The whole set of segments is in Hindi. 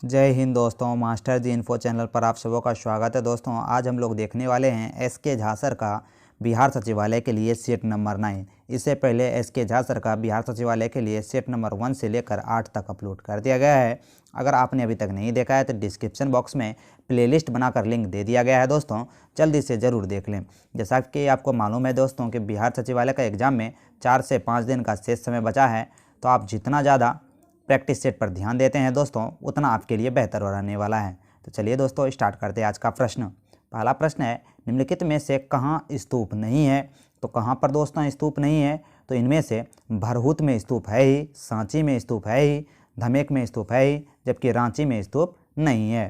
जय हिंद दोस्तों, मास्टर जी इन्फो चैनल पर आप सबों का स्वागत है। दोस्तों आज हम लोग देखने वाले हैं एसके झा सर का बिहार सचिवालय के लिए सेट नंबर 9। इससे पहले एसके झा सर का बिहार सचिवालय के लिए सेट नंबर 1 से लेकर 8 तक अपलोड कर दिया गया है। अगर आपने अभी तक नहीं देखा है तो डिस्क्रिप्शन बॉक्स में प्लेलिस्ट बनाकर लिंक दे दिया गया है। दोस्तों जल्दी से ज़रूर देख लें। जैसा कि आपको मालूम है दोस्तों कि बिहार सचिवालय का एग्ज़ाम में 4 से 5 दिन का शेष समय बचा है, तो आप जितना ज़्यादा प्रैक्टिस सेट पर ध्यान देते हैं दोस्तों उतना आपके लिए बेहतर रहने वाला है। तो चलिए दोस्तों स्टार्ट करते हैं आज का प्रश्न। पहला प्रश्न है, निम्नलिखित में से कहाँ स्तूप नहीं है? तो कहाँ पर दोस्तों स्तूप नहीं है? तो इनमें से भरहुत में स्तूप है ही, सांची में स्तूप है ही, धमेक में स्तूप है ही, जबकि रांची में स्तूप नहीं है।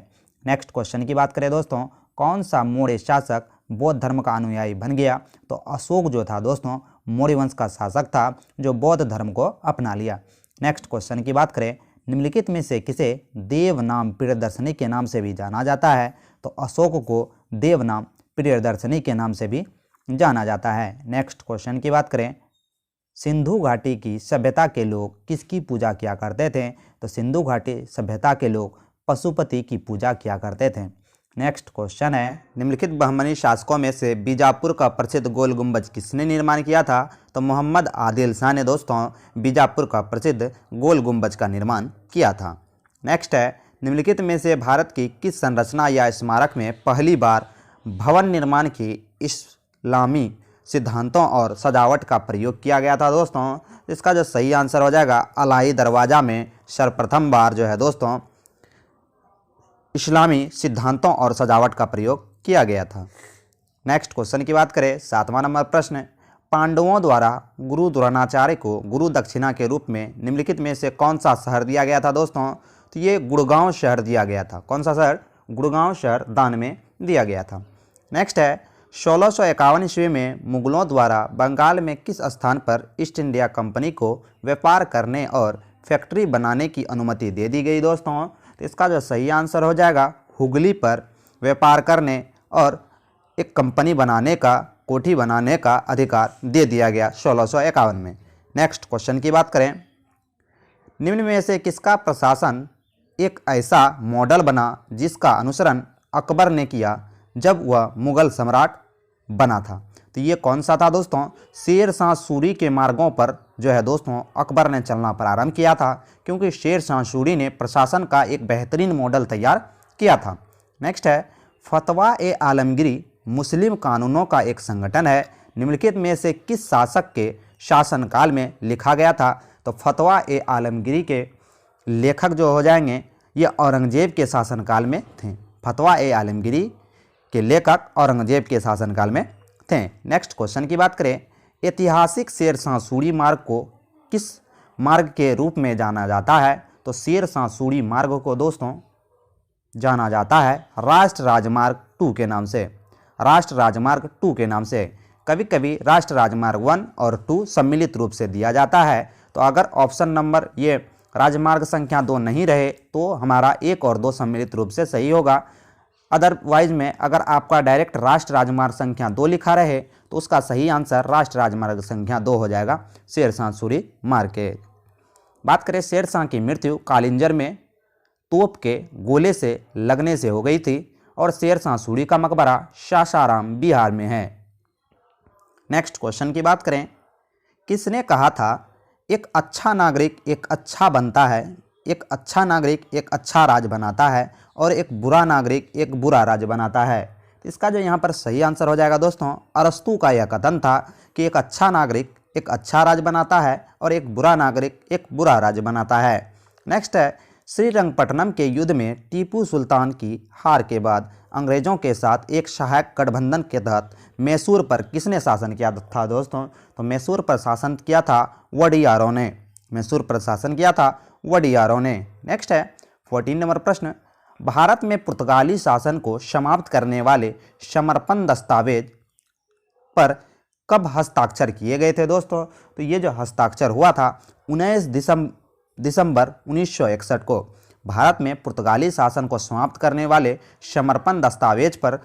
नेक्स्ट क्वेश्चन की बात करें दोस्तों, कौन सा मौर्य शासक बौद्ध धर्म का अनुयायी बन गया? तो अशोक जो था दोस्तों मौर्य वंश का शासक था जो बौद्ध धर्म को अपना लिया। नेक्स्ट क्वेश्चन की बात करें, निम्नलिखित में से किसे देवनाम प्रियदर्शनी के नाम से भी जाना जाता है? तो अशोक को देवनाम प्रियदर्शनी के नाम से भी जाना जाता है। नेक्स्ट क्वेश्चन की बात करें, सिंधु घाटी की सभ्यता के लोग किसकी पूजा किया करते थे? तो सिंधु घाटी सभ्यता के लोग पशुपति की पूजा किया करते थे। नेक्स्ट क्वेश्चन है, निम्नलिखित बहमनी शासकों में से बीजापुर का प्रसिद्ध गोल गुंबज किसने निर्माण किया था? तो मोहम्मद आदिल शाह ने दोस्तों बीजापुर का प्रसिद्ध गोल गुंबज का निर्माण किया था। नेक्स्ट है, निम्नलिखित में से भारत की किस संरचना या स्मारक में पहली बार भवन निर्माण की इस्लामी सिद्धांतों और सजावट का प्रयोग किया गया था? दोस्तों इसका जो सही आंसर हो जाएगा, अलाई दरवाज़ा में सर्वप्रथम बार जो है दोस्तों इस्लामी सिद्धांतों और सजावट का प्रयोग किया गया था। नेक्स्ट क्वेश्चन की बात करें, 7वां नंबर प्रश्न, पांडवों द्वारा गुरु द्रोणाचार्य को गुरु दक्षिणा के रूप में निम्नलिखित में से कौन सा शहर दिया गया था? दोस्तों तो ये गुड़गांव शहर दिया गया था। कौन सा शहर? गुड़गांव शहर दान में दिया गया था। नेक्स्ट है, 1651 ईस्वी में मुगलों द्वारा बंगाल में किस स्थान पर ईस्ट इंडिया कंपनी को व्यापार करने और फैक्ट्री बनाने की अनुमति दे दी गई? दोस्तों तो इसका जो सही आंसर हो जाएगा, हुगली पर व्यापार करने और एक कंपनी बनाने का, कोठी बनाने का अधिकार दे दिया गया 1651 में। नेक्स्ट क्वेश्चन की बात करें, निम्न में से किसका प्रशासन एक ऐसा मॉडल बना जिसका अनुसरण अकबर ने किया जब वह मुगल सम्राट बना था? तो ये कौन सा था दोस्तों? शेर शाह सूरी के मार्गों पर जो है दोस्तों अकबर ने चलना प्रारंभ किया था, क्योंकि शेर शाह सूरी ने प्रशासन का एक बेहतरीन मॉडल तैयार किया था। नेक्स्ट है, फतवा ए आलमगिरी मुस्लिम कानूनों का एक संगठन है, निम्नलिखित में से किस शासक के शासनकाल में लिखा गया था? तो फतवा ए आलमगिरी के लेखक जो हो जाएंगे ये औरंगजेब के शासनकाल में थे। फतवा ए आलमगिरी के लेखक औरंगजेब के शासनकाल में थे। नेक्स्ट क्वेश्चन की बात करें, ऐतिहासिक शेर शाह सूरी मार्ग को किस मार्ग के रूप में जाना जाता है? तो शेर शाह सूरी मार्ग को दोस्तों जाना जाता है राष्ट्र राजमार्ग 2 के नाम से। राष्ट्र राजमार्ग 2 के नाम से। कभी कभी राष्ट्र राजमार्ग 1 और 2 सम्मिलित रूप से दिया जाता है। तो अगर ऑप्शन नंबर ये राजमार्ग संख्या 2 नहीं रहे तो हमारा 1 और 2 सम्मिलित रूप से सही होगा। अदरवाइज में अगर आपका डायरेक्ट राष्ट्र राजमार्ग संख्या 2 लिखा रहे तो उसका सही आंसर राष्ट्र राजमार्ग संख्या 2 हो जाएगा, शेर शाह सूरी मार्ग के। बात करें, शेर शाह की मृत्यु कालिंजर में तोप के गोले से लगने से हो गई थी और शेर शाह सूरी का मकबरा सासाराम बिहार में है। नेक्स्ट क्वेश्चन की बात करें, किसने कहा था एक अच्छा नागरिक एक अच्छा बनता है, एक अच्छा नागरिक एक अच्छा राज बनाता है और एक बुरा नागरिक एक बुरा राज बनाता है? इसका जो यहाँ पर सही आंसर हो जाएगा दोस्तों, अरस्तू का यह कथन था कि एक अच्छा नागरिक एक अच्छा राज बनाता है और एक बुरा नागरिक एक बुरा राज बनाता है। नेक्स्ट है, श्रीरंगपट्टनम के युद्ध में टीपू सुल्तान की हार के बाद अंग्रेजों के साथ एक सहायक गठबंधन के तहत मैसूर पर किसने शासन किया था? दोस्तों तो मैसूर पर शासन किया था वडियारों ने। मैसूर पर शासन किया था वडियारों ने। नेक्स्ट है, 14 नंबर प्रश्न, भारत में पुर्तगाली शासन को समाप्त करने वाले समर्पण दस्तावेज पर कब हस्ताक्षर किए गए थे? दोस्तों तो ये जो हस्ताक्षर हुआ था 19 दिसंबर 1961 को भारत में पुर्तगाली शासन को समाप्त करने वाले समर्पण दस्तावेज पर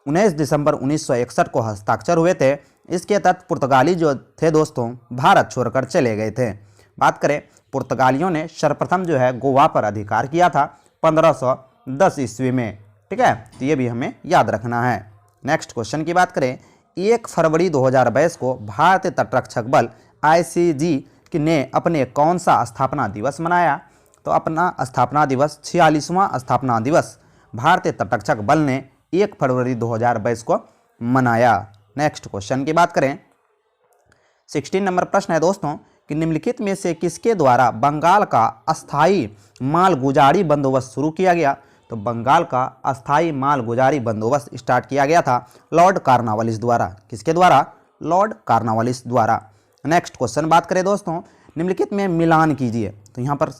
19 दिसंबर 1961 को हस्ताक्षर हुए थे। इसके तहत पुर्तगाली जो थे दोस्तों भारत छोड़कर चले गए थे। बात करें पुर्तगालियों ने सर्वप्रथम जो है गोवा पर अधिकार किया था 1510 ईस्वी में। ठीक है, तो ये भी हमें याद रखना है। नेक्स्ट क्वेश्चन की बात करें 1 फरवरी 2022 को भारतीय तटरक्षक बल ICG ने अपने कौन सा स्थापना दिवस मनाया? तो अपना स्थापना दिवस 46वां स्थापना दिवस भारतीय तटरक्षक बल ने 1 फरवरी 2022 को मनाया। नेक्स्ट क्वेश्चन की बात करें 16 नंबर प्रश्न है दोस्तों कि निम्नलिखित में से किसके द्वारा बंगाल का अस्थायी मालगुजारी बंदोबस्त शुरू किया गया? तो बंगाल का अस्थायी मालगुजारी बंदोबस्त स्टार्ट किया गया था लॉर्ड कॉर्नवालिस द्वारा। किसके द्वारा? लॉर्ड कॉर्नवालिस द्वारा। नेक्स्ट क्वेश्चन बात करें दोस्तों निम्नलिखित में मिलान कीजिए। तो यहाँ पर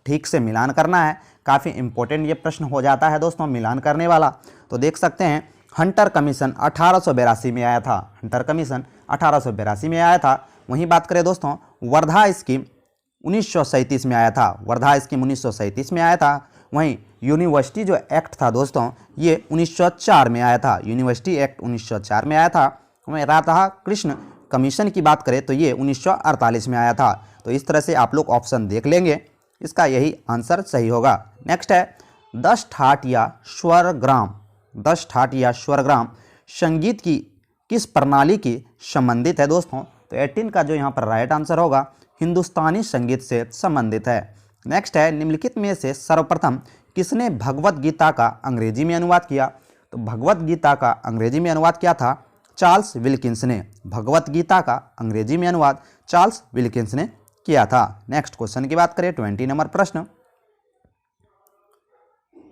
ठीक से मिलान करना है, काफ़ी इंपॉर्टेंट ये प्रश्न हो जाता है दोस्तों मिलान करने वाला। तो देख सकते हैं हंटर कमीशन 1882 में आया था, हंटर कमीशन 1882 में आया था। वहीं बात करें दोस्तों वर्धा स्कीम 1937 में आया था, वर्धा स्कीम 1937 में आया था। वहीं यूनिवर्सिटी जो एक्ट था दोस्तों ये 1904 में आया था, यूनिवर्सिटी एक्ट 1904 में आया था। वहीं राधा कृष्ण कमीशन की बात करें तो ये 1948 में आया था। तो इस तरह से आप लोग ऑप्शन देख लेंगे, इसका यही आंसर सही होगा। नेक्स्ट है 10 ठाट या स्वरग्राम, 10 ठाट या स्वरग्राम संगीत की किस प्रणाली की संबंधित है दोस्तों? तो 18 का जो यहाँ पर राइट आंसर होगा हिंदुस्तानी संगीत से संबंधित है। नेक्स्ट है निम्नलिखित में से सर्वप्रथम किसने भगवत गीता का अंग्रेजी में अनुवाद किया? तो भगवत गीता का अंग्रेजी में अनुवाद किया था चार्ल्स विल्किंस ने, भगवत गीता का अंग्रेजी में अनुवाद चार्ल्स विल्किंस ने किया था। नेक्स्ट क्वेश्चन की बात करें 20 नंबर प्रश्न,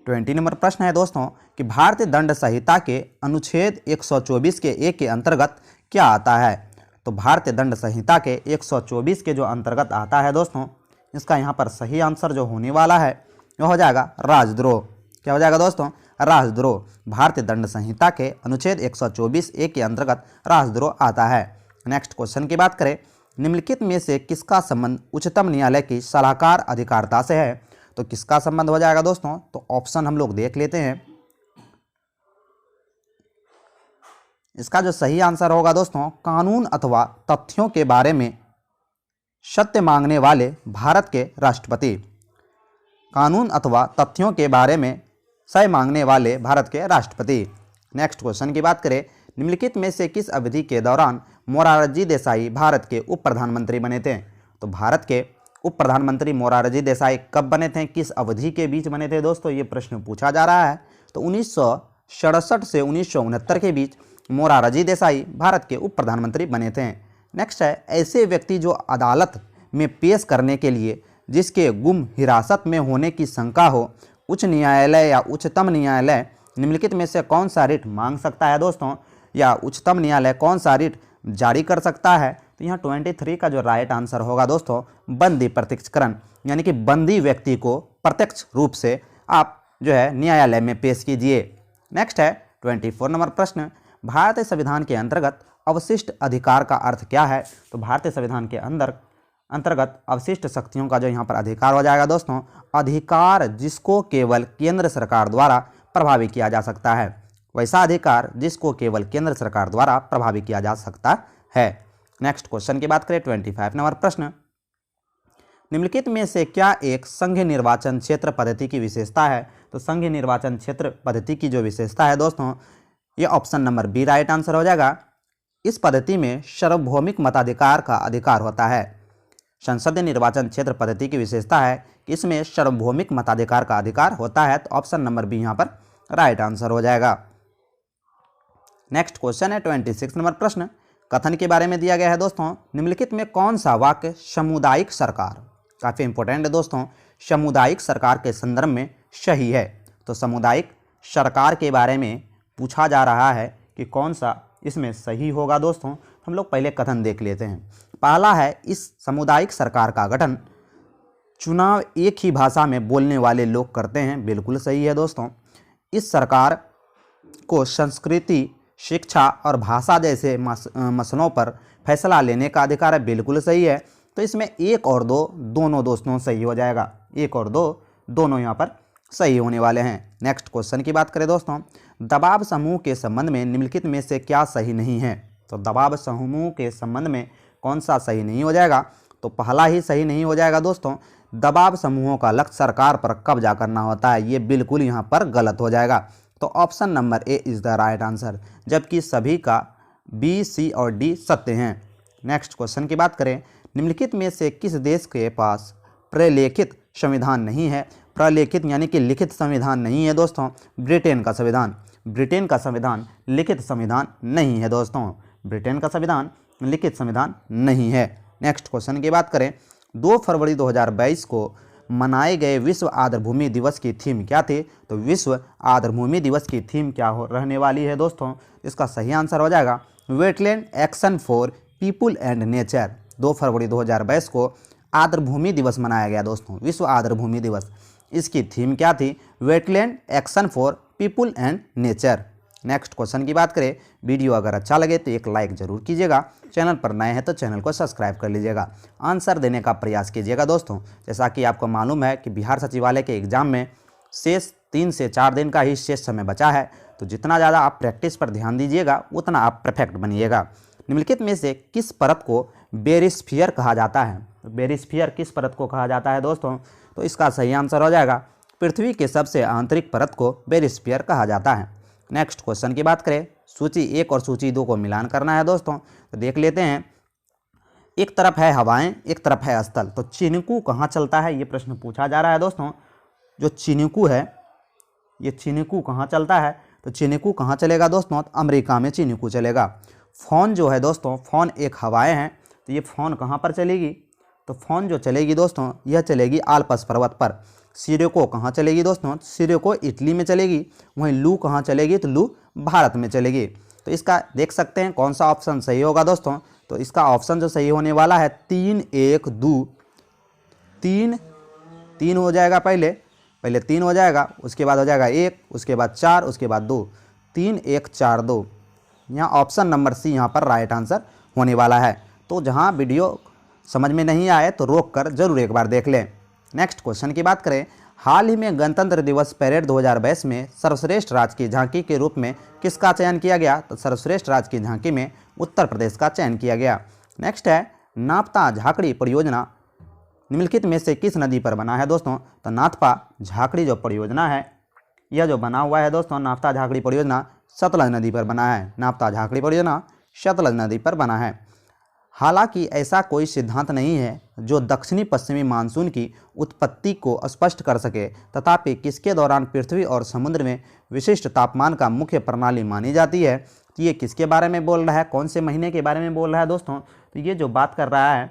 20 नंबर प्रश्न है दोस्तों कि भारतीय दंड संहिता के अनुच्छेद 124 के ए के अंतर्गत क्या आता है? तो भारतीय दंड संहिता के 124 के जो अंतर्गत आता है दोस्तों इसका यहाँ पर सही आंसर जो होने वाला है वह हो जाएगा राजद्रोह। क्या हो जाएगा दोस्तों? राजद्रोह। भारतीय दंड संहिता के अनुच्छेद 124 ए के अंतर्गत राजद्रोह आता है। नेक्स्ट क्वेश्चन की बात करें निम्नलिखित में से किसका संबंध उच्चतम न्यायालय की सलाहकार अधिकारिता से है? तो किसका संबंध हो जाएगा दोस्तों? तो ऑप्शन हम लोग देख लेते हैं। इसका जो सही आंसर होगा दोस्तों कानून अथवा तथ्यों के बारे में सत्य मांगने वाले भारत के राष्ट्रपति, कानून अथवा तथ्यों के बारे में सत्य मांगने वाले भारत के राष्ट्रपति। नेक्स्ट क्वेश्चन की बात करें निम्नलिखित में से किस अवधि के दौरान मोरारजी देसाई भारत के उप प्रधानमंत्री बने थे? तो भारत के उप प्रधानमंत्री मोरारजी देसाई कब बने थे, किस अवधि के बीच बने थे दोस्तों? ये प्रश्न पूछा जा रहा है। तो 1967 से 1969 के बीच मोरारजी देसाई भारत के उप प्रधानमंत्री बने थे। नेक्स्ट है ऐसे व्यक्ति जो अदालत में पेश करने के लिए जिसके गुम हिरासत में होने की शंका हो उच्च न्यायालय या उच्चतम न्यायालय निम्नलिखित में से कौन सा रिट मांग सकता है दोस्तों, या उच्चतम न्यायालय कौन सा रिट जारी कर सकता है? तो यहाँ 23 का जो राइट आंसर होगा दोस्तों बंदी प्रत्यक्षकरण, यानी कि बंदी व्यक्ति को प्रत्यक्ष रूप से आप जो है न्यायालय में पेश कीजिए। नेक्स्ट है 24 नंबर प्रश्न भारतीय संविधान के अंतर्गत अवशिष्ट अधिकार का अर्थ क्या है? तो भारतीय संविधान के अंतर्गत अवशिष्ट शक्तियों का जो यहाँ पर अधिकार हो जाएगा दोस्तों अधिकार जिसको केवल केंद्र सरकार द्वारा प्रभावी किया जा सकता है, वैसा अधिकार जिसको केवल केंद्र सरकार द्वारा प्रभावी किया जा सकता है। नेक्स्ट क्वेश्चन की बात करें 25 नंबर प्रश्न निम्नलिखित में से क्या एक संघीय निर्वाचन क्षेत्र पद्धति की विशेषता है? तो संघीय निर्वाचन क्षेत्र पद्धति की जो विशेषता है दोस्तों ये option number B right answer हो जाएगा। इस पद्धति में सार्वभौमिक मताधिकार का अधिकार होता है। संसदीय निर्वाचन क्षेत्र पद्धति की विशेषता है कि इसमें सार्वभौमिक मताधिकार का अधिकार होता है। तो ऑप्शन नंबर बी यहाँ पर राइट आंसर हो जाएगा। नेक्स्ट क्वेश्चन है 26 नंबर प्रश्न कथन के बारे में दिया गया है दोस्तों निम्नलिखित में कौन सा वाक्य सामुदायिक सरकार, काफ़ी इंपॉर्टेंट है दोस्तों, सामुदायिक सरकार के संदर्भ में सही है? तो सामुदायिक सरकार के बारे में पूछा जा रहा है कि कौन सा इसमें सही होगा दोस्तों। हम लोग पहले कथन देख लेते हैं। पहला है इस सामुदायिक सरकार का गठन चुनाव एक ही भाषा में बोलने वाले लोग करते हैं, बिल्कुल सही है दोस्तों। इस सरकार को संस्कृति शिक्षा और भाषा जैसे मसलों पर फैसला लेने का अधिकार है, बिल्कुल सही है। तो इसमें 1 और 2 दोनों दोस्तों सही हो जाएगा, 1 और 2 दोनों यहाँ पर सही होने वाले हैं। नेक्स्ट क्वेश्चन की बात करें दोस्तों दबाव समूह के संबंध में निम्नलिखित में से क्या सही नहीं है? तो दबाव समूह के संबंध में कौन सा सही नहीं हो जाएगा? तो पहला ही सही नहीं हो जाएगा दोस्तों। दबाव समूहों का लक्ष्य सरकार पर कब्जा करना होता है, ये बिल्कुल यहाँ पर गलत हो जाएगा। तो option number A is the right answer, जबकि सभी का बी, सी और डी सत्य हैं। नेक्स्ट क्वेश्चन की बात करें, निम्नलिखित में से किस देश के पास प्रलेखित संविधान नहीं है? प्रलेखित यानी कि लिखित संविधान नहीं है दोस्तों। ब्रिटेन का संविधान, ब्रिटेन का संविधान लिखित संविधान नहीं है दोस्तों। ब्रिटेन का संविधान लिखित संविधान नहीं है। नेक्स्ट क्वेश्चन की बात करें, 2 फरवरी 2022 को मनाए गए विश्व आर्द्रभूमि दिवस की थीम क्या थी? तो विश्व आर्द्रभूमि दिवस की थीम क्या रहने वाली है दोस्तों? इसका सही आंसर हो जाएगा wetland action for people and nature. 2 फरवरी 2022 को आर्द्रभूमि दिवस मनाया गया दोस्तों, विश्व आर्द्रभूमि दिवस। इसकी थीम क्या थी? Wetland action for people and nature. Next question की बात करें, वीडियो अगर अच्छा लगे तो एक लाइक जरूर कीजिएगा, चैनल पर नए हैं तो चैनल को सब्सक्राइब कर लीजिएगा, आंसर देने का प्रयास कीजिएगा दोस्तों। जैसा कि आपको मालूम है कि बिहार सचिवालय के एग्जाम में शेष 3 से 4 दिन का ही शेष समय बचा है, तो जितना ज़्यादा आप प्रैक्टिस पर ध्यान दीजिएगा उतना आप परफेक्ट बनिएगा। निम्नलिखित में से किस परत को बेरिस्फीयर कहा जाता है? बेरिस्फीयर किस परत को कहा जाता है दोस्तों? तो इसका सही आंसर हो जाएगा पृथ्वी के सबसे आंतरिक परत को बेरिस्फीयर कहा जाता है। नेक्स्ट क्वेश्चन की बात करें, सूची 1 और सूची 2 को मिलान करना है दोस्तों, तो देख लेते हैं। एक तरफ है हवाएं, एक तरफ है स्थल, तो चिनकू कहाँ चलता है, ये प्रश्न पूछा जा रहा है दोस्तों। जो चिनकू है, ये चिनकू कहाँ चलता है? तो चिनकू कहाँ चलेगा दोस्तों? तो अमेरिका में चिनकू चलेगा। फोन जो है दोस्तों, फोन एक हवाएं हैं, तो ये फोन कहाँ पर चलेगी? तो फोन जो चलेगी दोस्तों, यह चलेगी आल्प्स पर्वत पर। सिरेको कहाँ चलेगी दोस्तों? सिरेको इटली में चलेगी। वहीं लू कहाँ चलेगी? तो लू भारत में चलेगी। तो इसका देख सकते हैं कौन सा ऑप्शन सही होगा दोस्तों। तो इसका ऑप्शन जो सही होने वाला है 3, 1, 2, 3 हो जाएगा। पहले 3 हो जाएगा, उसके बाद हो जाएगा 1, उसके बाद 4, उसके बाद 2, 3, 1, 4, 2। यहाँ ऑप्शन नंबर सी यहाँ पर राइट आंसर होने वाला है। तो जहाँ वीडियो समझ में नहीं आए तो रोक कर जरूर एक बार देख लें। नेक्स्ट क्वेश्चन की बात करें, हाल ही में गणतंत्र दिवस परेड 2022 में सर्वश्रेष्ठ राज्य की झांकी के रूप में किसका चयन किया गया? तो सर्वश्रेष्ठ राज्य की झांकी में उत्तर प्रदेश का चयन किया गया। नेक्स्ट है, नापता झाकड़ी परियोजना निम्नलिखित में से किस नदी पर बना है दोस्तों? तो नाथपा झाकड़ी जो परियोजना है, यह जो बना हुआ है दोस्तों, नापता झाकड़ी परियोजना सतलज नदी पर बना है। नापता झाकड़ी परियोजना सतलज नदी पर बना है। हालांकि ऐसा कोई सिद्धांत नहीं है जो दक्षिणी पश्चिमी मानसून की उत्पत्ति को स्पष्ट कर सके, तथापि किसके दौरान पृथ्वी और समुद्र में विशिष्ट तापमान का मुख्य प्रणाली मानी जाती है? तो ये किसके बारे में बोल रहा है, कौन से महीने के बारे में बोल रहा है दोस्तों? तो ये जो बात कर रहा है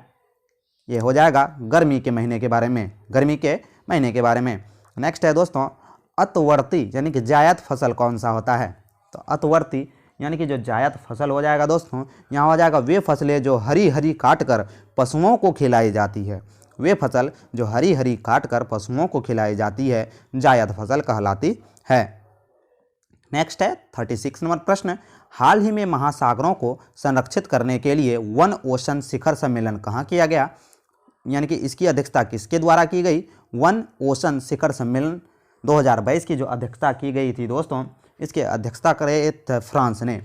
ये हो जाएगा गर्मी के महीने के बारे में, गर्मी के महीने के बारे में। नेक्स्ट है दोस्तों, अतवर्ती यानी कि जायद फसल कौन सा होता है? तो अतवर्ती यानी कि जो जायद फसल हो जाएगा दोस्तों, यहाँ हो जाएगा वे फसलें जो हरी हरी काट कर पशुओं को खिलाई जाती है। वे फसल जो हरी हरी काट कर पशुओं को खिलाई जाती है जायद फसल कहलाती है। नेक्स्ट है 36 नंबर प्रश्न, हाल ही में महासागरों को संरक्षित करने के लिए वन ओशन शिखर सम्मेलन कहाँ किया गया? यानी कि इसकी अध्यक्षता किसके द्वारा की गई? वन ओशन शिखर सम्मेलन 2022 की जो अध्यक्षता की गई थी दोस्तों, इसकी अध्यक्षता करे फ्रांस ने।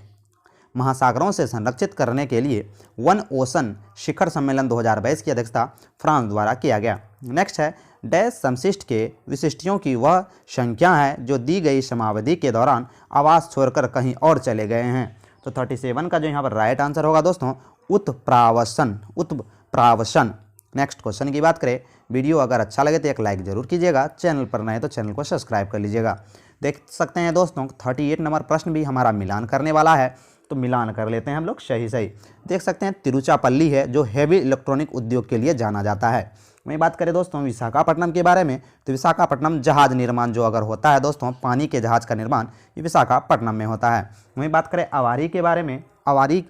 महासागरों से संरक्षित करने के लिए वन ओशन शिखर सम्मेलन 2022 की अध्यक्षता फ्रांस द्वारा किया गया। नेक्स्ट है, डैश समशिष्ट के विशिष्टियों की वह संख्या है जो दी गई समावधि के दौरान आवास छोड़कर कहीं और चले गए हैं। तो 37 का जो यहाँ पर राइट आंसर होगा दोस्तों उत्प्रावसन, उत्प्रावसन। नेक्स्ट क्वेश्चन की बात करें, वीडियो अगर अच्छा लगे तो एक लाइक जरूर कीजिएगा, चैनल पर नए तो चैनल को सब्सक्राइब कर लीजिएगा। देख सकते हैं दोस्तों 38 नंबर प्रश्न भी हमारा मिलान करने वाला है, तो मिलान कर लेते हैं हम लोग सही। देख सकते हैं तिरुचिरापल्ली है जो हैवी इलेक्ट्रॉनिक उद्योग के लिए जाना जाता है। वहीं बात करें दोस्तों विशाखापट्टनम के बारे में, तो विशाखापट्टनम जहाज निर्माण जो अगर होता है दोस्तों, पानी के जहाज का निर्माण ये विशाखापट्टनम में होता है। वहीं बात करें अवारी के बारे में, अवारी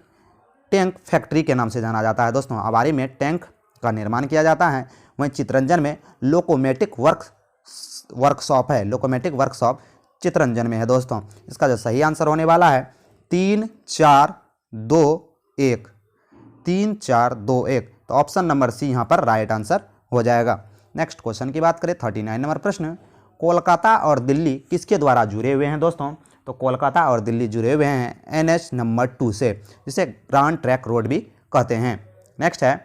टैंक फैक्ट्री के नाम से जाना जाता है दोस्तों, अवारी में टैंक का निर्माण किया जाता है। वहीं चितरंजन में लोकोमेटिक वर्कशॉप है, लोकोमेटिक वर्कशॉप चितरंजन में है दोस्तों। इसका जो सही आंसर होने वाला है 3, 4, 2, 1, 3, 4, 2, 1। तो ऑप्शन नंबर सी यहाँ पर राइट आंसर हो जाएगा। नेक्स्ट क्वेश्चन की बात करें 39 नंबर प्रश्न, कोलकाता और दिल्ली किसके द्वारा जुड़े हुए हैं दोस्तों? तो कोलकाता और दिल्ली जुड़े हुए हैं NH नंबर 2 से, जिसे ग्रांड ट्रैक रोड भी कहते हैं। नेक्स्ट है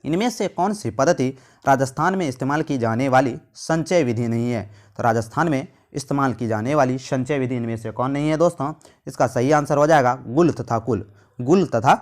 इनमें से कौन सी पद्धति राजस्थान में इस्तेमाल की जाने वाली संचय विधि नहीं है? तो राजस्थान में इस्तेमाल की जाने वाली संचय विधि इनमें से कौन नहीं है दोस्तों? इसका सही आंसर हो जाएगा गुल तथा कुल। गुल तथा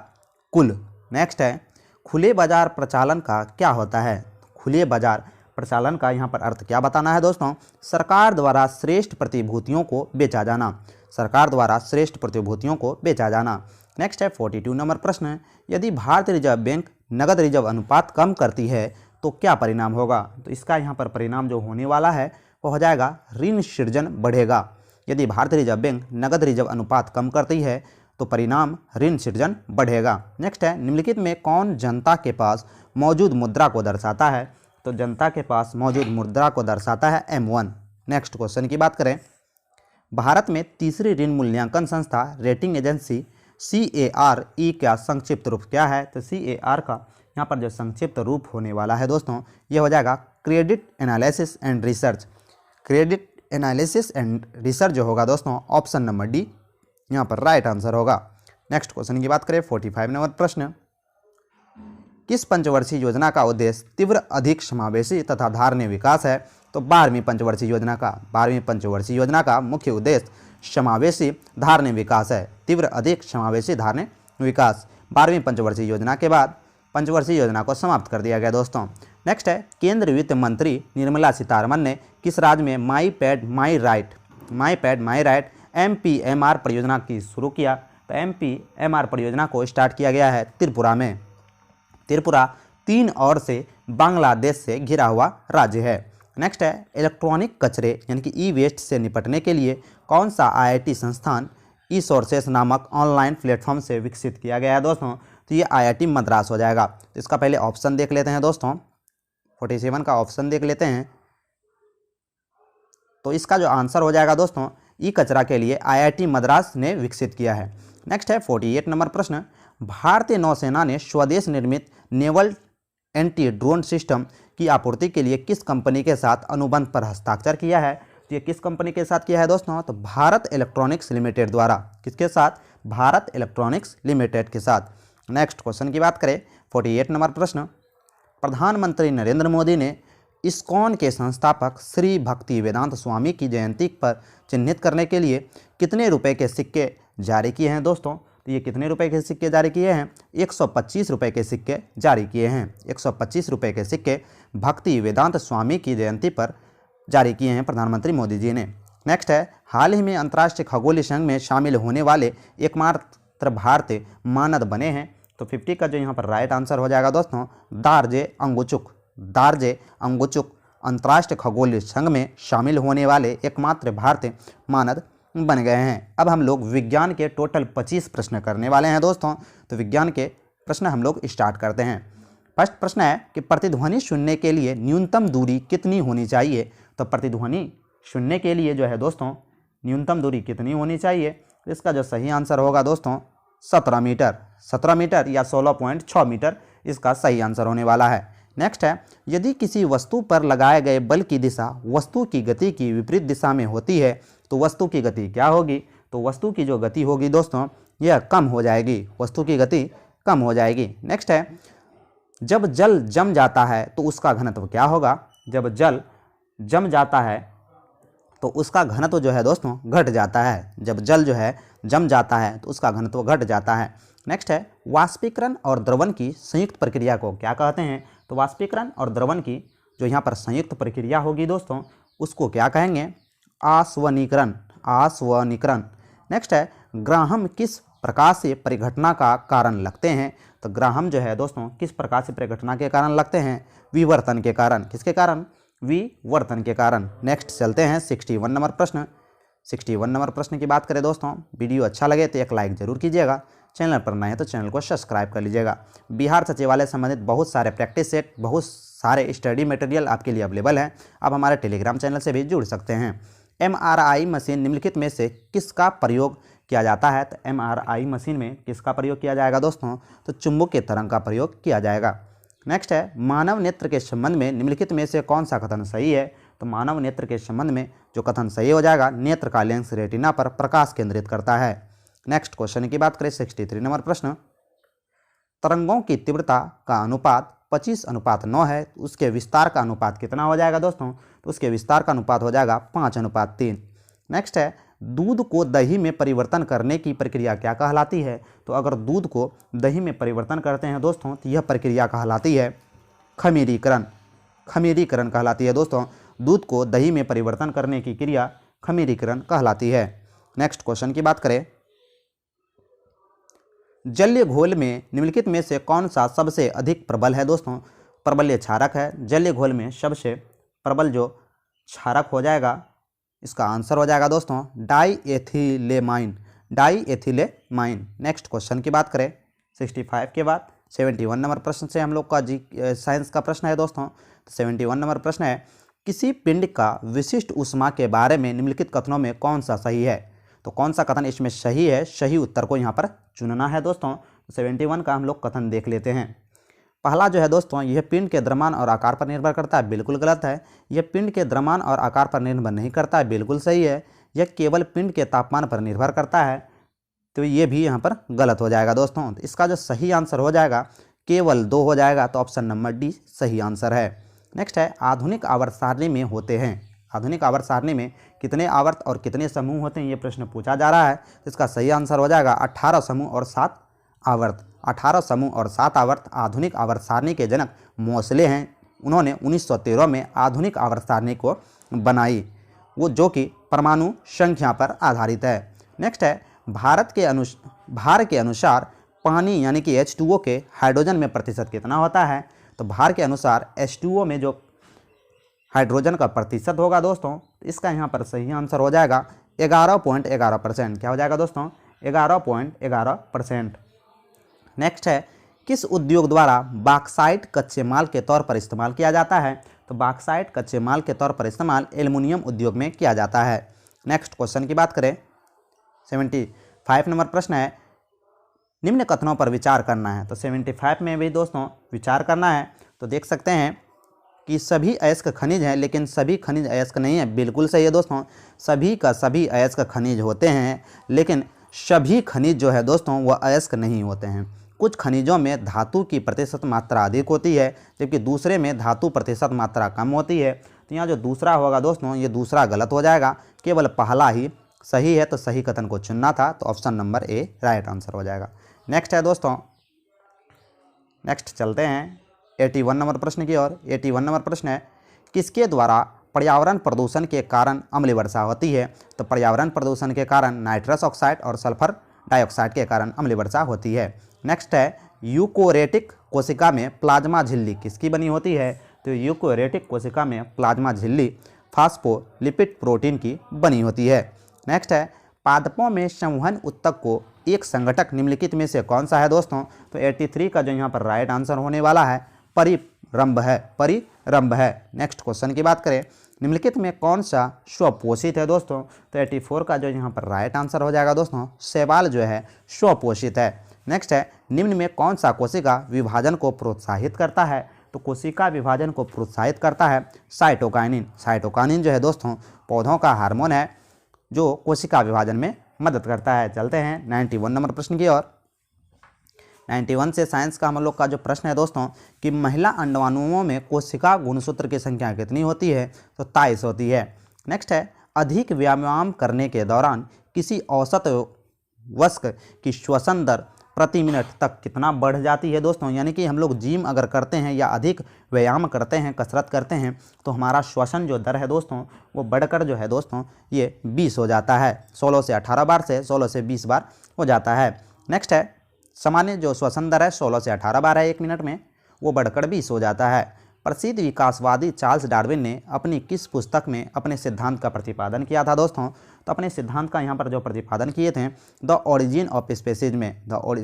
कुल। नेक्स्ट है, खुले बाजार प्रचालन का क्या होता है? खुले बाजार प्रचालन का यहाँ पर अर्थ क्या बताना है दोस्तों? सरकार द्वारा श्रेष्ठ प्रतिभूतियों को बेचा जाना। सरकार द्वारा श्रेष्ठ प्रतिभूतियों को बेचा जाना। नेक्स्ट है 42 नंबर प्रश्न है, यदि भारतीय रिजर्व बैंक नगद रिजर्व अनुपात कम करती है तो क्या परिणाम होगा? तो इसका यहाँ पर परिणाम जो होने वाला है वो हो जाएगा ऋण सृजन बढ़ेगा। यदि भारतीय रिजर्व बैंक नगद रिजर्व अनुपात कम करती है तो परिणाम ऋण सृजन बढ़ेगा। नेक्स्ट है, निम्नलिखित में कौन जनता के पास मौजूद मुद्रा को दर्शाता है? तो जनता के पास मौजूद मुद्रा को दर्शाता है M1। नेक्स्ट क्वेश्चन की बात करें, भारत में तीसरी ऋण मूल्यांकन संस्था रेटिंग एजेंसी CARE का संक्षिप्त रूप क्या है? तो CAR का यहाँ पर जो संक्षिप्त रूप होने वाला है दोस्तों ये हो जाएगा credit analysis and research. Credit analysis and research जो होगा दोस्तों ऑप्शन नंबर डी यहाँ पर राइट आंसर होगा। नेक्स्ट क्वेश्चन की बात करें 45 नंबर प्रश्न, किस पंचवर्षीय योजना का उद्देश्य तीव्र अधिक समावेशी तथा धारणीय विकास है? तो 12वीं पंचवर्षीय योजना का मुख्य उद्देश्य समावेशी धारणीय विकास है। तीव्र अधिक समावेशी धारणीय विकास। 12वीं पंचवर्षीय योजना के बाद पंचवर्षीय योजना को समाप्त कर दिया गया दोस्तों। नेक्स्ट है, केंद्रीय वित्त मंत्री निर्मला सीतारमण ने किस राज्य में माई पैड माई राइट MPMR परियोजना की शुरू किया? तो MPMR परियोजना को स्टार्ट किया गया है त्रिपुरा में। त्रिपुरा 3 ओर से बांग्लादेश से घिरा हुआ राज्य है। नेक्स्ट है, इलेक्ट्रॉनिक कचरे यानी कि ई-वेस्ट से निपटने के लिए कौन सा IIT संस्थान ई-सोर्सेस नामक ऑनलाइन प्लेटफॉर्म से विकसित किया गया है दोस्तों? तो ये IIT मद्रास हो जाएगा। तो इसका पहले ऑप्शन देख लेते हैं दोस्तों, 47 का ऑप्शन देख लेते हैं। तो इसका जो आंसर हो जाएगा दोस्तों ई कचरा के लिए IIT मद्रास ने विकसित किया है। नेक्स्ट है 48 नंबर प्रश्न, भारतीय नौसेना ने स्वदेश निर्मित नेवल एंटी ड्रोन सिस्टम की आपूर्ति के लिए किस कंपनी के साथ अनुबंध पर हस्ताक्षर किया है? तो ये किस कंपनी के साथ किया है दोस्तों? तो भारत इलेक्ट्रॉनिक्स लिमिटेड द्वारा। किसके साथ? भारत इलेक्ट्रॉनिक्स लिमिटेड के साथ। नेक्स्ट क्वेश्चन की बात करें 48 नंबर प्रश्न, प्रधानमंत्री नरेंद्र मोदी ने इस्कॉन के संस्थापक श्री भक्ति वेदांत स्वामी की जयंती पर चिन्हित करने के लिए कितने रुपए के सिक्के जारी किए हैं दोस्तों? तो ये कितने रुपए के सिक्के जारी किए हैं? 125 रुपए के सिक्के जारी किए हैं। 125 रुपए के सिक्के भक्ति वेदांत स्वामी की जयंती पर जारी किए हैं प्रधानमंत्री मोदी जी ने। नेक्स्ट है, हाल ही में अंतर्राष्ट्रीय खगोलीय संघ में शामिल होने वाले एकमात्र भारतीय मानद बने हैं। तो 50 का जो यहाँ पर राइट आंसर हो जाएगा दोस्तों दार्जे अंगुचुक अंतर्राष्ट्रीय खगोलीय संघ में शामिल होने वाले एकमात्र भारतीय मानद बन गए हैं। अब हम लोग विज्ञान के टोटल 25 प्रश्न करने वाले हैं दोस्तों। तो विज्ञान के प्रश्न हम लोग स्टार्ट करते हैं। फर्स्ट प्रश्न है कि प्रतिध्वनि सुनने के लिए न्यूनतम दूरी कितनी होनी चाहिए? तो प्रतिध्वनि सुनने के लिए जो है दोस्तों न्यूनतम दूरी कितनी होनी चाहिए? तो इसका जो सही आंसर होगा दोस्तों 17 मीटर या 16.6 मीटर इसका सही आंसर होने वाला है। नेक्स्ट है, यदि किसी वस्तु पर लगाए गए बल की दिशा वस्तु की गति की विपरीत दिशा में होती है तो वस्तु की गति क्या होगी? तो वस्तु की जो गति होगी दोस्तों यह कम हो जाएगी। वस्तु की गति कम हो जाएगी। नेक्स्ट है, जब जल जम जाता है तो उसका घनत्व क्या होगा? जब जल जम जाता है तो उसका घनत्व जो है दोस्तों घट जाता है। जब जल जो है जम जाता है तो उसका घनत्व घट जाता है। नेक्स्ट है, वाष्पीकरण और द्रवण की संयुक्त प्रक्रिया को क्या कहते हैं? तो वाष्पीकरण और द्रवण की जो यहाँ पर संयुक्त प्रक्रिया होगी दोस्तों उसको क्या कहेंगे? आस्वनीकरण। नेक्स्ट है, ग्राहम किस प्रकार से परिघटना का कारण लगते हैं? तो ग्राहम जो है दोस्तों किस प्रकार से परिघटना के कारण लगते हैं? विवर्तन के कारण। किसके कारण? विवर्तन के कारण। नेक्स्ट चलते हैं 61 नंबर प्रश्न। 61 नंबर प्रश्न की बात करें दोस्तों, वीडियो अच्छा लगे तो एक लाइक जरूर कीजिएगा, चैनल पर नए हैं तो चैनल को सब्सक्राइब कर लीजिएगा। बिहार सचिवालय संबंधित बहुत सारे प्रैक्टिस सेट, बहुत सारे स्टडी मटेरियल आपके लिए अवेलेबल हैं। आप हमारे टेलीग्राम चैनल से भी जुड़ सकते हैं। MRI मशीन निम्नलिखित में से किसका प्रयोग किया जाता है? तो MRI मशीन में किसका प्रयोग किया जाएगा दोस्तों? तो चुंबकीय तरंग का प्रयोग किया जाएगा। नेक्स्ट है, मानव नेत्र के संबंध में निम्नलिखित में से कौन सा कथन सही है? तो मानव नेत्र के संबंध में जो कथन सही हो जाएगा, नेत्र का लेंस रेटिना पर प्रकाश केंद्रित करता है। नेक्स्ट क्वेश्चन की बात करें 63 नंबर प्रश्न, तरंगों की तीव्रता का अनुपात 25:9 है, तो उसके विस्तार का अनुपात कितना हो जाएगा दोस्तों? तो उसके विस्तार का अनुपात हो जाएगा 5:3। नेक्स्ट है, दूध को दही में परिवर्तन करने की प्रक्रिया क्या कहलाती है? तो अगर दूध को दही में परिवर्तन करते हैं दोस्तों, तो यह प्रक्रिया कहलाती है खमीरीकरण। खमीरीकरण कहलाती है दोस्तों। दूध को दही में परिवर्तन करने की क्रिया खमीरीकरण कहलाती है। नेक्स्ट क्वेश्चन की बात करें, जलीय घोल में निम्नलिखित में से कौन सा सबसे अधिक प्रबल है दोस्तों? प्रबल्य क्षारक है। जलीय घोल में सबसे प्रबल जो क्षारक हो जाएगा, इसका आंसर हो जाएगा दोस्तों डाईएथिलेमाइन। डाईएथिलेमाइन। नेक्स्ट क्वेश्चन की बात करें 65 के बाद 71 नंबर प्रश्न से हम लोग का साइंस का प्रश्न है दोस्तों। 71 नंबर प्रश्न है, किसी पिंड का विशिष्ट ऊष्मा के बारे में निम्नलिखित कथनों में कौन सा सही है? तो कौन सा कथन इसमें सही है? सही उत्तर को यहाँ पर चुनना है दोस्तों। 71 का हम लोग कथन देख लेते हैं। पहला जो है दोस्तों, यह पिंड के द्रव्यमान और आकार पर निर्भर करता है, बिल्कुल गलत है। यह पिंड के द्रव्यमान और आकार पर निर्भर नहीं करता है, बिल्कुल सही है। यह केवल पिंड के तापमान पर निर्भर करता है, तो ये भी यहाँ पर गलत हो जाएगा दोस्तों। तो इसका जो सही आंसर हो जाएगा केवल 2 हो जाएगा, तो ऑप्शन नंबर डी सही आंसर है। नेक्स्ट है, आधुनिक आवर्त सारणी में होते हैं। आधुनिक आवर्त सारणी में कितने आवर्त और कितने समूह होते हैं, ये प्रश्न पूछा जा रहा है। तो इसका सही आंसर हो जाएगा 18 समूह और 7 आवर्त। 18 समूह और 7 आवर्त। आधुनिक आवर्त सारणी के जनक मोसले हैं। उन्होंने 1913 में आधुनिक आवर्त सारणी को बनाई, वो जो कि परमाणु संख्या पर आधारित है। नेक्स्ट है, भार के अनुसार पानी यानी कि H2O के हाइड्रोजन में प्रतिशत कितना होता है? तो भार के अनुसार H2O में जो हाइड्रोजन का प्रतिशत होगा दोस्तों, इसका यहाँ पर सही आंसर हो जाएगा 11.11%। क्या हो जाएगा दोस्तों? 11.11%। नेक्स्ट है, किस उद्योग द्वारा बॉक्साइट कच्चे माल के तौर पर इस्तेमाल किया जाता है? तो बॉक्साइट कच्चे माल के तौर पर इस्तेमाल एल्युमिनियम उद्योग में किया जाता है। नेक्स्ट क्वेश्चन की बात करें 75 नंबर प्रश्न है, निम्न कथनों पर विचार करना है। तो 75 में भी दोस्तों विचार करना है। तो देख सकते हैं कि सभी अयस्क खनिज हैं, लेकिन सभी खनिज अयस्क नहीं है, बिल्कुल सही है दोस्तों। सभी का सभी अयस्क खनिज होते हैं, लेकिन सभी खनिज जो है दोस्तों वह अयस्क नहीं होते हैं। कुछ खनिजों में धातु की प्रतिशत मात्रा अधिक होती है, जबकि दूसरे में धातु प्रतिशत मात्रा कम होती है। तो यहाँ जो दूसरा होगा दोस्तों, ये दूसरा गलत हो जाएगा, केवल पहला ही सही है। तो सही कथन को चुनना था, तो option number A right answer हो जाएगा। नेक्स्ट है दोस्तों, नेक्स्ट चलते हैं 81 नंबर प्रश्न की ओर। 81 नंबर प्रश्न है, किसके द्वारा पर्यावरण प्रदूषण के कारण अम्लीय वर्षा होती है? तो पर्यावरण प्रदूषण के कारण नाइट्रस ऑक्साइड और सल्फर डाइऑक्साइड के कारण अम्लीय वर्षा होती है। नेक्स्ट है, यूकोरेटिक कोशिका में प्लाज्मा झिल्ली किसकी बनी होती है? तो यूकोरेटिक कोशिका में प्लाज्मा झिल्ली फास्फोलिपिड प्रोटीन की बनी होती है। नेक्स्ट है, पादपों में संवहन उत्तक को एक संगठक निम्नलिखित में से कौन सा है दोस्तों? तो 83 का जो यहाँ पर राइट आंसर होने वाला है परिरंभ है। परिरंभ है। नेक्स्ट क्वेश्चन की बात करें, निम्नलिखित में कौन सा स्वपोषित है दोस्तों? तो 84 का जो यहाँ पर राइट आंसर हो जाएगा दोस्तों शैवाल जो है स्वपोषित है। नेक्स्ट है, निम्न में कौन सा कोशिका विभाजन को प्रोत्साहित करता है? तो कोशिका विभाजन को प्रोत्साहित करता है साइटोकाइनिन। साइटोकाइनिन जो है दोस्तों पौधों का हार्मोन है, जो कोशिका विभाजन में मदद करता है। चलते हैं 91 नंबर प्रश्न की ओर। 91 से साइंस का हम लोग का जो प्रश्न है दोस्तों, कि महिला अंडाणुओं में कोशिका गुणसूत्र की संख्या कितनी होती है? तो 23 होती है। नेक्स्ट है, अधिक व्यायाम करने के दौरान किसी औसत वयस्क की श्वसन दर प्रति मिनट तक कितना बढ़ जाती है दोस्तों? यानी कि हम लोग जिम अगर करते हैं या अधिक व्यायाम करते हैं, कसरत करते हैं, तो हमारा श्वसन जो दर है दोस्तों वो बढ़कर जो है दोस्तों ये 20 हो जाता है। 16 से 18 बार से 16 से 20 बार हो जाता है। नेक्स्ट है, सामान्य जो श्वसन दर है 16 से 18 बार है 1 मिनट में, वो बढ़कर 20 हो जाता है। प्रसिद्ध विकासवादी चार्ल्स डार्विन ने अपनी किस पुस्तक में अपने सिद्धांत का प्रतिपादन किया था दोस्तों? तो अपने सिद्धांत का यहाँ पर जो प्रतिपादन किए थे द ओरिजिन ऑफ स्पीसीज में।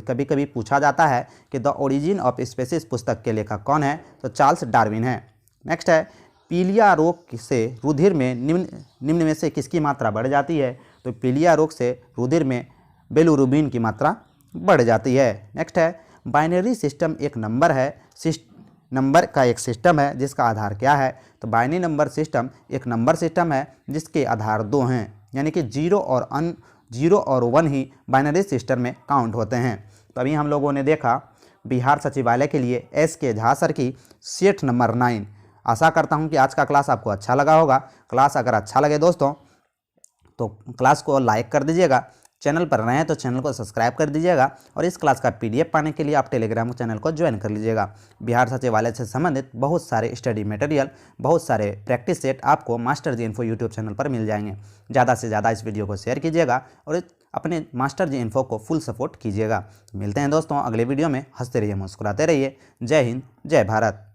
कभी कभी पूछा जाता है कि द ओरिजिन ऑफ स्पीसीज पुस्तक के लेखक कौन है? तो चार्ल्स डार्विन है। नेक्स्ट है, पीलिया रोग से रुधिर में निम्न में से किसकी मात्रा बढ़ जाती है? तो पीलिया रोग से रुधिर में बिलिरुबिन की मात्रा बढ़ जाती है। नेक्स्ट है, बाइनरी सिस्टम एक नंबर है, नंबर का एक सिस्टम है जिसका आधार क्या है? तो बाइनरी नंबर सिस्टम एक नंबर सिस्टम है जिसके आधार 2 हैं, यानी कि 0 और 1 ही बाइनरी सिस्टम में काउंट होते हैं। तो अभी हम लोगों ने देखा बिहार सचिवालय के लिए SK झा सर की शीट नंबर 9। आशा करता हूं कि आज का क्लास आपको अच्छा लगा होगा। क्लास अगर अच्छा लगे दोस्तों तो क्लास को लाइक कर दीजिएगा, चैनल पर नए हैं तो चैनल को सब्सक्राइब कर दीजिएगा और इस क्लास का PDF पाने के लिए आप टेलीग्राम चैनल को ज्वाइन कर लीजिएगा। बिहार सचिवालय से संबंधित बहुत सारे स्टडी मटेरियल, बहुत सारे प्रैक्टिस सेट आपको मास्टर जी इन्फो यूट्यूब चैनल पर मिल जाएंगे। ज़्यादा से ज़्यादा इस वीडियो को शेयर कीजिएगा और अपने मास्टर जी इन्फो को फुल सपोर्ट कीजिएगा। मिलते हैं दोस्तों अगले वीडियो में। हंसते रहिए, मुस्कुराते रहिए। जय हिंद, जय भारत।